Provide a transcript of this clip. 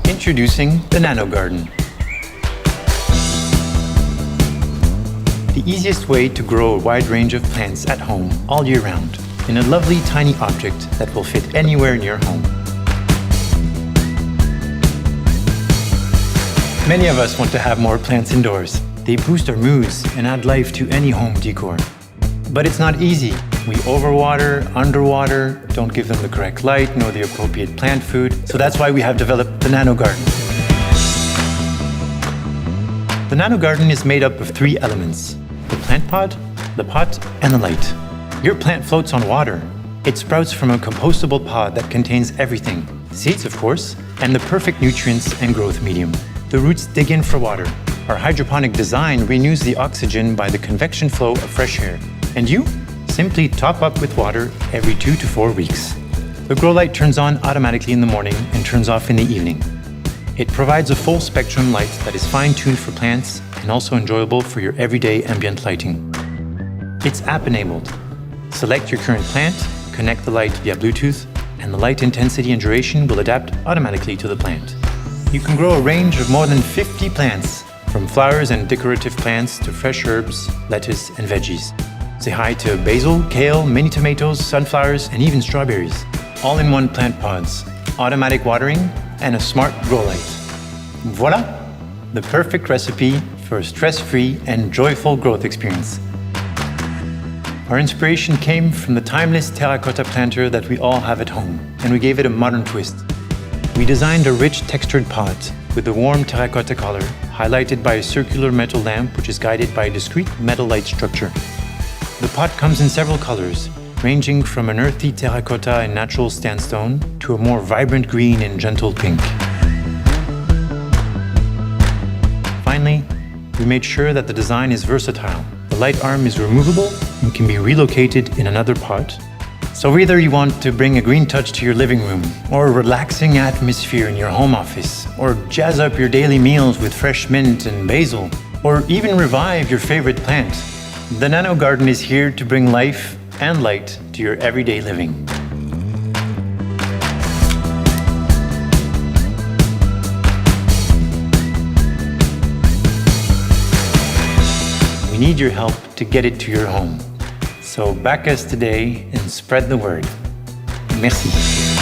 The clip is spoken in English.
Introducing the NANO GARDEN. The easiest way to grow a wide range of plants at home all year round in a lovely tiny object that will fit anywhere in your home. Many of us want to have more plants indoors. They boost our moods and add life to any home decor. But it's not easy. We overwater, underwater, don't give them the correct light nor the appropriate plant food. So that's why we have developed the NANO GARDEN. The NANO GARDEN is made up of 3 elements: the plant pod, the pot, and the light. Your plant floats on water. It sprouts from a compostable pod that contains everything: seeds, of course, and the perfect nutrients and growth medium. The roots dig in for water. Our hydroponic design renews the oxygen by the convection flow of fresh air. And you simply top up with water every 2 to 4 weeks. The grow light turns on automatically in the morning and turns off in the evening. It provides a full spectrum light that is fine-tuned for plants and also enjoyable for your everyday ambient lighting. It's app-enabled. Select your current plant, connect the light via Bluetooth, and the light intensity and duration will adapt automatically to the plant. You can grow a range of more than 50 plants, from flowers and decorative plants to fresh herbs, lettuce, and veggies. Say hi to basil, kale, mini tomatoes, sunflowers, and even strawberries. All in one plant pods, automatic watering, and a smart grow light. Voila! The perfect recipe for a stress-free and joyful growth experience. Our inspiration came from the timeless terracotta planter that we all have at home, and we gave it a modern twist. We designed a rich textured pot with a warm terracotta color, highlighted by a circular metal lamp which is guided by a discrete metal light structure. The pot comes in several colors, ranging from an earthy terracotta and natural sandstone to a more vibrant green and gentle pink. Finally, we made sure that the design is versatile. The light arm is removable and can be relocated in another pot. So whether you want to bring a green touch to your living room, or a relaxing atmosphere in your home office, or jazz up your daily meals with fresh mint and basil, or even revive your favorite plant, the NANO GARDEN is here to bring life and light to your everyday living. We need your help to get it to your home. So back us today and spread the word. Merci.